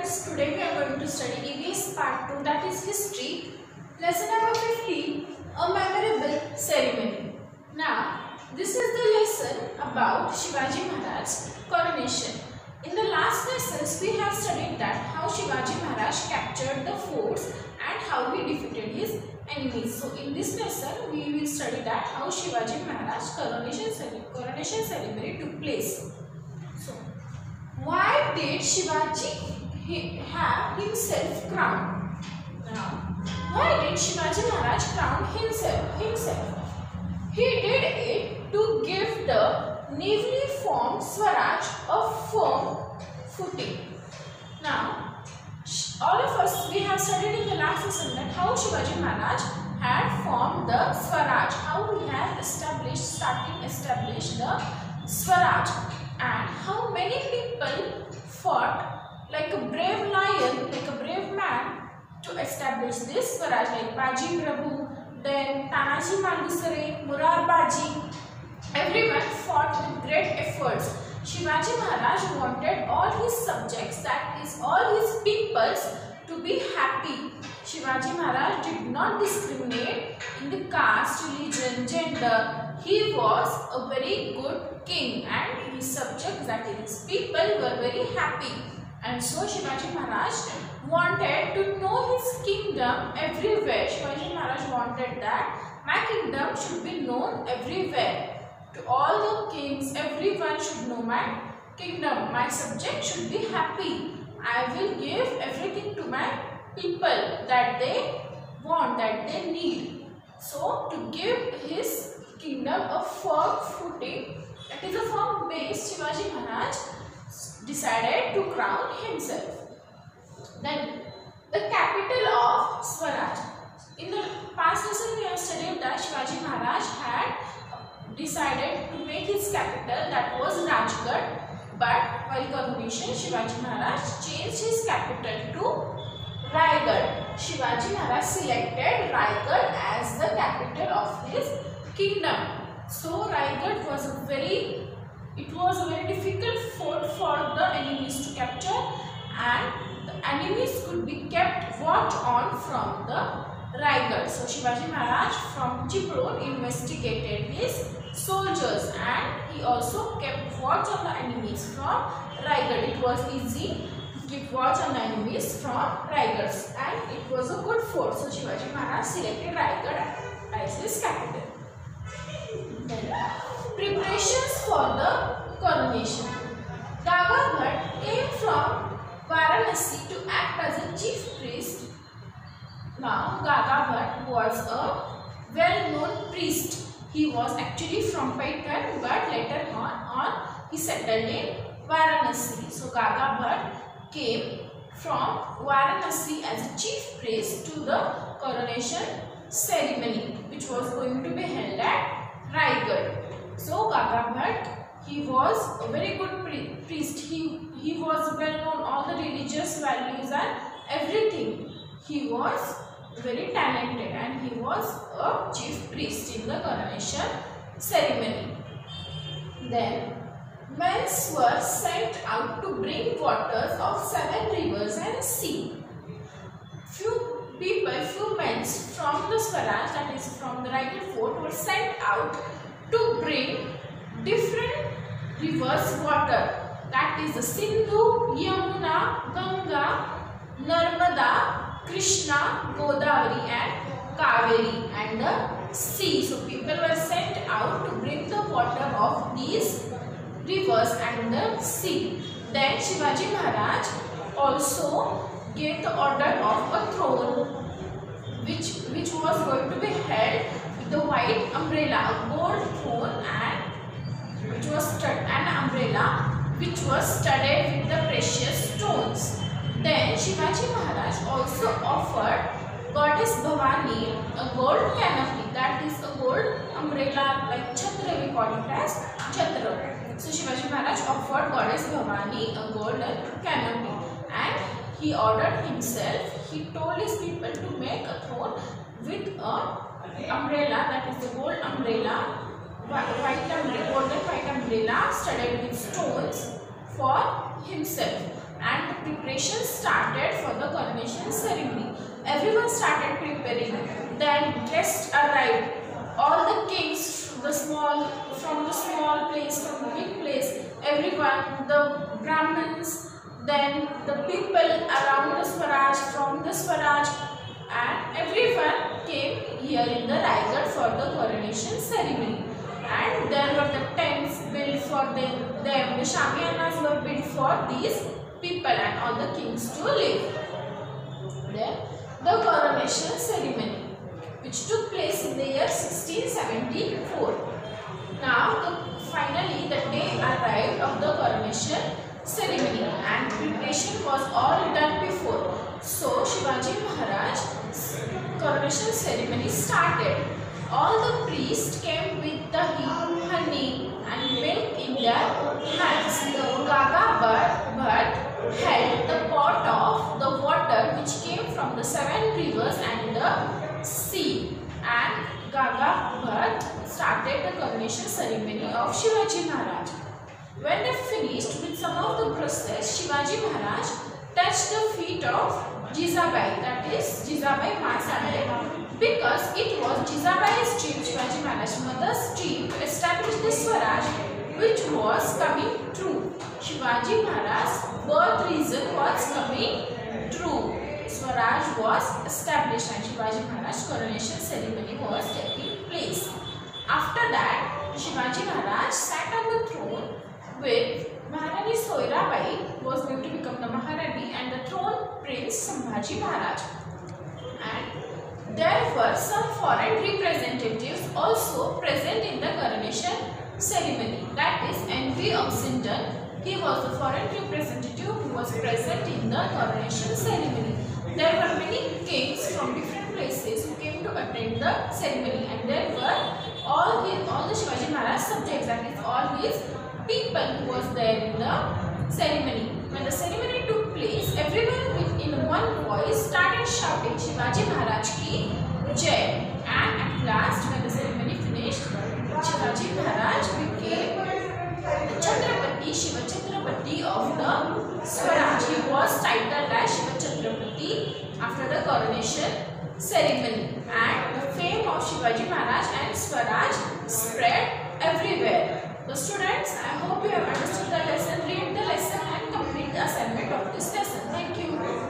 students, today we are going to study EVS part 2, that is history, lesson number 15, a memorable ceremony. Now, this is the lesson about Shivaji Maharaj's coronation. In the last lessons, we have studied that how Shivaji Maharaj captured the forts and how he defeated his enemies. So, in this lesson, we will study that how Shivaji Maharaj's coronation ceremony took place. So, why did Shivaji have himself crowned? Now, why did Shivaji Maharaj crown himself? He did it to give the newly formed Swaraj a firm footing. Now, all of us, we have studied in the last lesson that how Shivaji Maharaj had formed the Swaraj, how he had established the Swaraj, and how many people fought like a brave lion, like a brave man to establish this Swaraj, like Baji Prabhu, then Tanaji Mandusare, Murar Baji. Everyone fought with great efforts. Shivaji Maharaj wanted all his subjects, that is all his peoples, to be happy. Shivaji Maharaj did not discriminate in the caste, religion, gender. He was a very good king and his subjects, that is his people, were very happy. And so Shivaji Maharaj wanted to know his kingdom everywhere. Shivaji Maharaj wanted that my kingdom should be known everywhere. To all the kings, everyone should know my kingdom. My subjects should be happy. I will give everything to my people that they want, that they need. So, to give his kingdom a firm footing, that is a firm base, Shivaji Maharaj decided to crown himself. Then, the capital of Swaraj. In the past lesson, we have studied that Shivaji Maharaj had decided to make his capital, that was Rajgarh. But while coronation, Shivaji Maharaj changed his capital to Raigad. Shivaji Maharaj selected Raigad as the capital of his kingdom. So Raigad was a very difficult fort for the enemies to capture, and the enemies could be kept watch on from the Raigad. So Shivaji Maharaj from Chipraon investigated his soldiers and he also kept watch on the enemies from Raigad. It was easy to keep watch on the enemies from Raigad and it was a good fort. So Shivaji Maharaj selected Raigad as his capital. Then, preparations for the coronation. Gaga Bhatt came from Varanasi to act as a chief priest. Now, Gaga Bhatt was a well-known priest. He was actually from Paitan, but later on he settled in Varanasi. So, Gaga Bhatt came from Varanasi as a chief priest to the coronation ceremony, which was going to be held at Raigad. So, Gaga Bhatt, he was a very good priest. He was well known all the religious values and everything. He was very talented and he was a chief priest in the coronation ceremony. Then men were sent out to bring waters of 7 rivers and sea. Few men from the Swaraj, that is from the Raigad fort, were sent out to bring different rivers water, that is the Sindhu, Yamuna, Ganga, Narmada, Krishna, Godavari and Kaveri and the sea. So people were sent out to bring the water of these rivers and the sea. Then Shivaji Maharaj also gave the order of a throne which was going to be held with the white umbrella, a gold throne, and which was an umbrella which was studded with the precious stones. Then Shivaji Maharaj also offered Goddess Bhavani a gold canopy, that is a gold umbrella, like chhatra, we call it as chhatra. So Shivaji Maharaj offered Goddess Bhavani a golden canopy and he ordered himself, he told his people to make a throne with a umbrella, that is the gold umbrella, golden white umbrella studded with stones for himself. And the preparation started for the coronation ceremony. Everyone started preparing. Then guests arrived. All the kings from the small place, from the big place, everyone, the Brahmins, then the people around the Swaraj, from the Swaraj, and everyone came here in the Raigad for the coronation ceremony. And there were the tents built for them, the shamiyanas were built for these people and all the kings to live. Then the coronation ceremony, which took place in the year 1674. Now, finally the day arrived of the coronation ceremony and preparation was all done before. So, Shivaji Maharaj's coronation ceremony started. All the priests came with the honey and milk in their hands. Gaga Bhatt held the pot of the water which came from the 7 rivers and the sea, and Gaga Bhatt started the coronation ceremony of Shivaji Maharaj. When they finished with some of the process, Shivaji Maharaj touched the feet of Jizabai, that is Jizabai Masabai, because it was Jizabai's dream, Shivaji Maharaj's mother's dream, to establish the Swaraj, which was coming true. Shivaji Maharaj's birth reason was coming true. Swaraj was established and Shivaji Maharaj's coronation ceremony was taking place. After that, Shivaji Maharaj sat on the throne with Maharani Soirabai was going to become the Maharani and the throne prince Sambhaji Maharaj. And there were some foreign representatives also present in the coronation ceremony. That is Henry Oxenden. He was the foreign representative who was present in the coronation ceremony. There were many kings from different places who came to attend the ceremony, and there were all the Shivaji Maharaj subjects, that is all his people who was there in the ceremony. When the ceremony took place, everyone in one voice started shouting Shivaji Maharaj ki Jai, and at last when the ceremony finished, Shivaji Maharaj became Chhatrapati, Shiva Chhatrapati of the Swaraj. He was titled as Shiva Chhatrapati after the coronation ceremony, and the fame of Shivaji Maharaj and Swaraj spread everywhere. So students, I hope you have understood the lesson, read the lesson and complete the assignment of this lesson. Thank you.